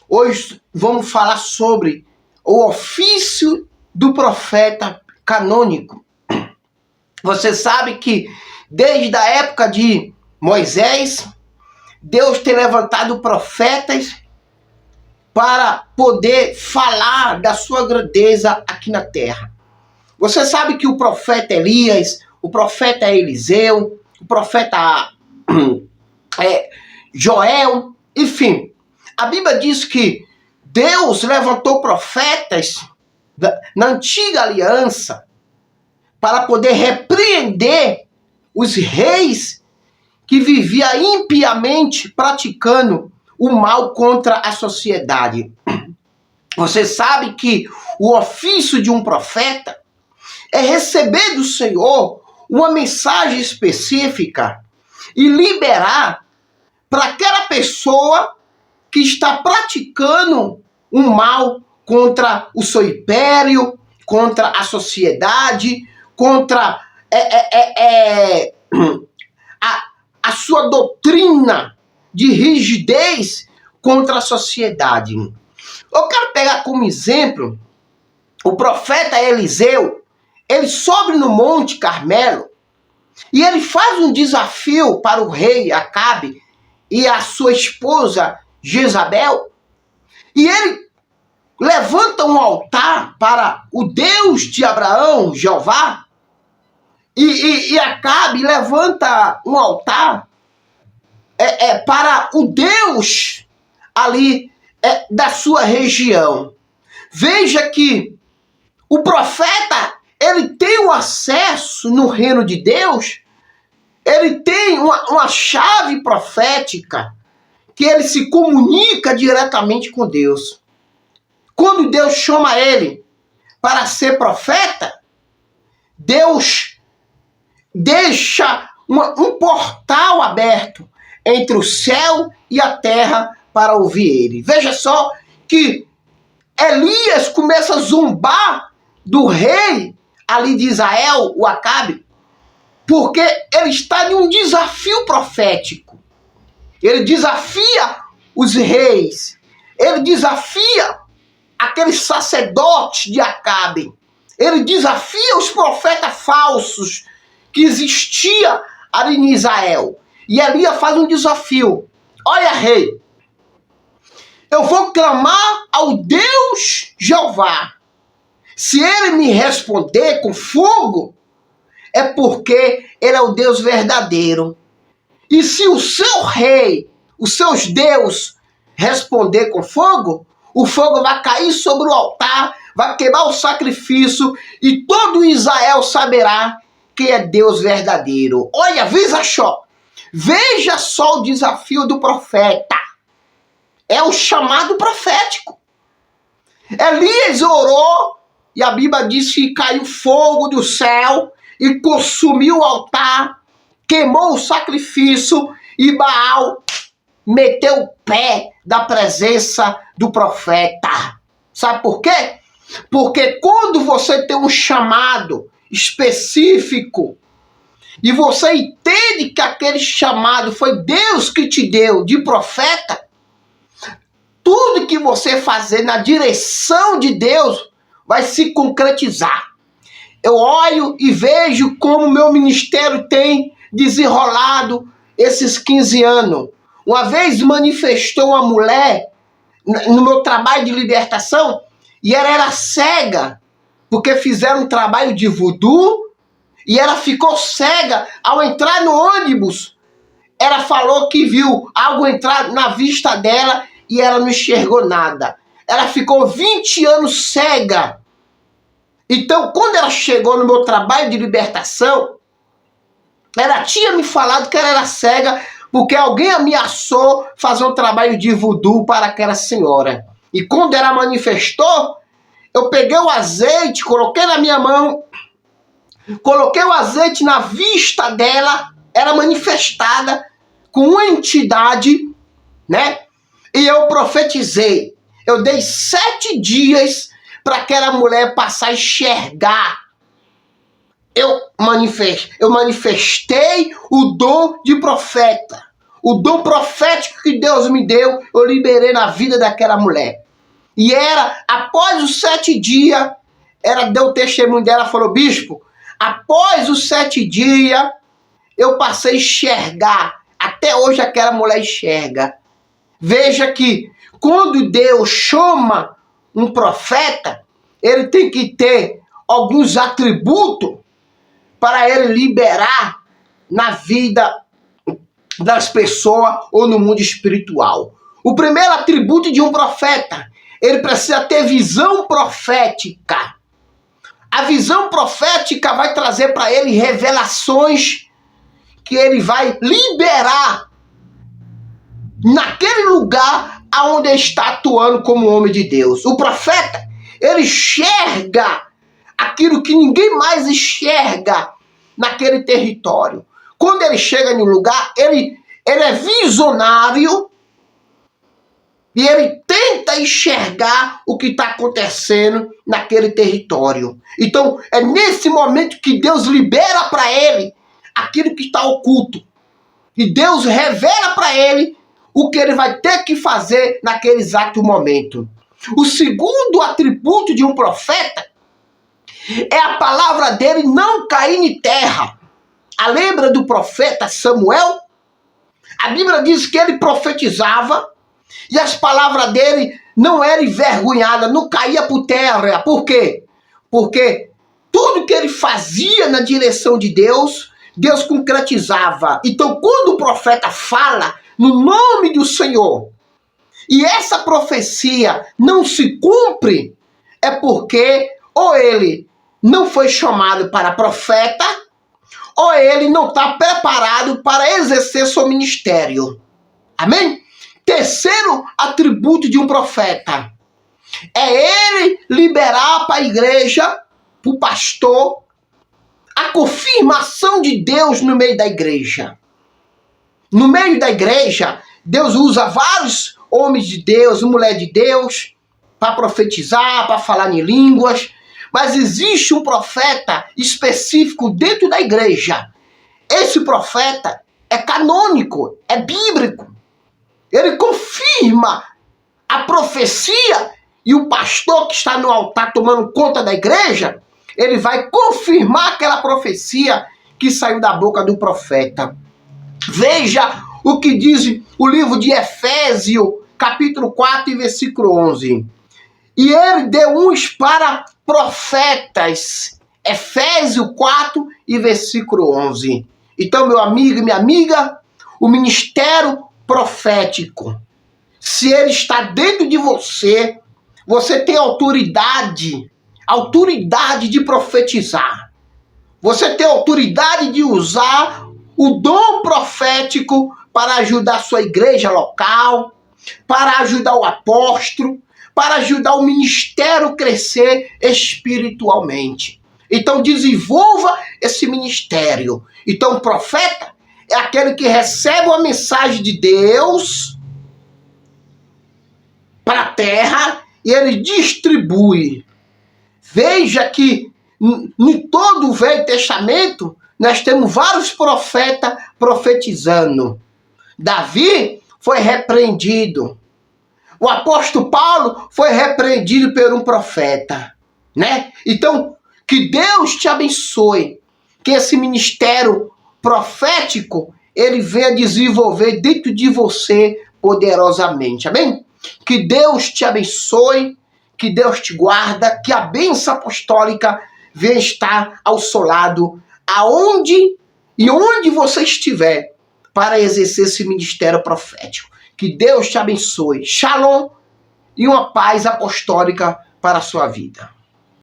Hoje vamos falar sobre o ofício do profeta canônico. Você sabe que desde a época de Moisés, Deus tem levantado profetas para poder falar da sua grandeza aqui na terra. Você sabe que o profeta Elias, o profeta Eliseu, o profeta Joel, enfim, a Bíblia diz que Deus levantou profetas na antiga aliança para poder repreender os reis que viviam impiamente praticando o mal contra a sociedade. Você sabe que o ofício de um profeta é receber do Senhor uma mensagem específica e liberar para aquela pessoa que está praticando um mal contra o seu império, contra a sociedade, contra a sua doutrina de rigidez contra a sociedade. Eu quero pegar como exemplo o profeta Eliseu. Ele sobe no Monte Carmelo e ele faz um desafio para o rei Acabe e a sua esposa Jezabel. E ele levanta um altar para o Deus de Abraão, Jeová. E Acabe levanta um altar para o Deus ali da sua região. Veja que o profeta, ele tem um acesso no reino de Deus, ele tem uma chave profética, que ele se comunica diretamente com Deus. Quando Deus chama ele para ser profeta, Deus deixa um portal aberto entre o céu e a terra para ouvir ele. Veja só que Elias começa a zombar do rei ali de Israel, o Acabe, porque ele está em um desafio profético. Ele desafia os reis, ele desafia aqueles sacerdotes de Acabe, ele desafia os profetas falsos que existiam ali em Israel. E Elias faz um desafio. Olha, rei, eu vou clamar ao Deus Jeová. Se ele me responder com fogo, é porque ele é o Deus verdadeiro. E se o seu rei, os seus deuses, responder com fogo, o fogo vai cair sobre o altar, vai queimar o sacrifício e todo Israel saberá que é Deus verdadeiro. Olha, veja só o desafio do profeta. É o chamado profético. Elias orou e a Bíblia diz que caiu fogo do céu e consumiu o altar, queimou o sacrifício e Baal meteu o pé da presença do profeta. Sabe por quê? Porque quando você tem um chamado específico e você entende que aquele chamado foi Deus que te deu de profeta, tudo que você fazer na direção de Deus vai se concretizar. Eu olho e vejo como meu ministério tem desenrolado esses 15 anos. Uma vez manifestou uma mulher no meu trabalho de libertação e ela era cega, porque fizeram um trabalho de voodoo e ela ficou cega ao entrar no ônibus. Ela falou que viu algo entrar na vista dela e ela não enxergou nada. Ela ficou 20 anos cega. Então, quando ela chegou no meu trabalho de libertação, ela tinha me falado que ela era cega porque alguém ameaçou fazer um trabalho de voodoo para aquela senhora. E quando ela manifestou, eu peguei o azeite, coloquei na minha mão, coloquei o azeite na vista dela, era manifestada com uma entidade, né? E eu profetizei. Eu dei 7 dias para aquela mulher passar a enxergar. Eu manifestei o dom de profeta. o dom profético que Deus me deu, eu liberei na vida daquela mulher. E era, após os 7 dias, deu o testemunho dela, falou, bispo, após os 7 dias, eu passei a enxergar. Até hoje aquela mulher enxerga. Veja que quando Deus chama um profeta, ele tem que ter alguns atributos para ele liberar na vida das pessoas ou no mundo espiritual. O primeiro atributo de um profeta, ele precisa ter visão profética. A visão profética vai trazer para ele revelações que ele vai liberar naquele lugar aonde ele está atuando como homem de Deus. O profeta, ele enxerga aquilo que ninguém mais enxerga naquele território. Quando ele chega em um lugar, ele é visionário e ele tenta enxergar o que está acontecendo naquele território. Então, é nesse momento que Deus libera para ele aquilo que está oculto. E Deus revela para ele o que ele vai ter que fazer naquele exato momento. O segundo atributo de um profeta é a palavra dele não cair em terra. A lembra do profeta Samuel? A Bíblia diz que ele profetizava e as palavras dele não eram envergonhadas, não caía por terra. Por quê? Porque tudo que ele fazia na direção de Deus, Deus concretizava. Então, quando o profeta fala no nome do Senhor e essa profecia não se cumpre, é porque ou ele não foi chamado para profeta, ou ele não está preparado para exercer seu ministério. Amém? Terceiro atributo de um profeta é ele liberar para a igreja, para o pastor, a confirmação de Deus no meio da igreja. No meio da igreja, Deus usa vários homens de Deus, mulher de Deus, para profetizar, para falar em línguas. Mas existe um profeta específico dentro da igreja. Esse profeta é canônico, é bíblico. Ele confirma a profecia e o pastor que está no altar tomando conta da igreja, ele vai confirmar aquela profecia que saiu da boca do profeta. Veja o que diz o livro de Efésios, capítulo 4 e versículo 11. E ele deu uns para profetas. Efésios 4 e versículo 11. Então, meu amigo e minha amiga, o ministério profético, se ele está dentro de você, você tem autoridade de profetizar. Você tem autoridade de usar o dom profético para ajudar a sua igreja local, para ajudar o apóstolo, para ajudar o ministério a crescer espiritualmente. Então desenvolva esse ministério. Então o profeta é aquele que recebe uma mensagem de Deus para a terra e ele distribui. Veja que em todo o Velho Testamento nós temos vários profetas profetizando. Davi foi repreendido. O apóstolo Paulo foi repreendido por um profeta, né? Então, que Deus te abençoe, que esse ministério profético, ele venha desenvolver dentro de você poderosamente, amém? Que Deus te abençoe, que Deus te guarda, que a bênção apostólica venha estar ao seu lado, aonde e onde você estiver, para exercer esse ministério profético. Que Deus te abençoe. Shalom e uma paz apostólica para a sua vida.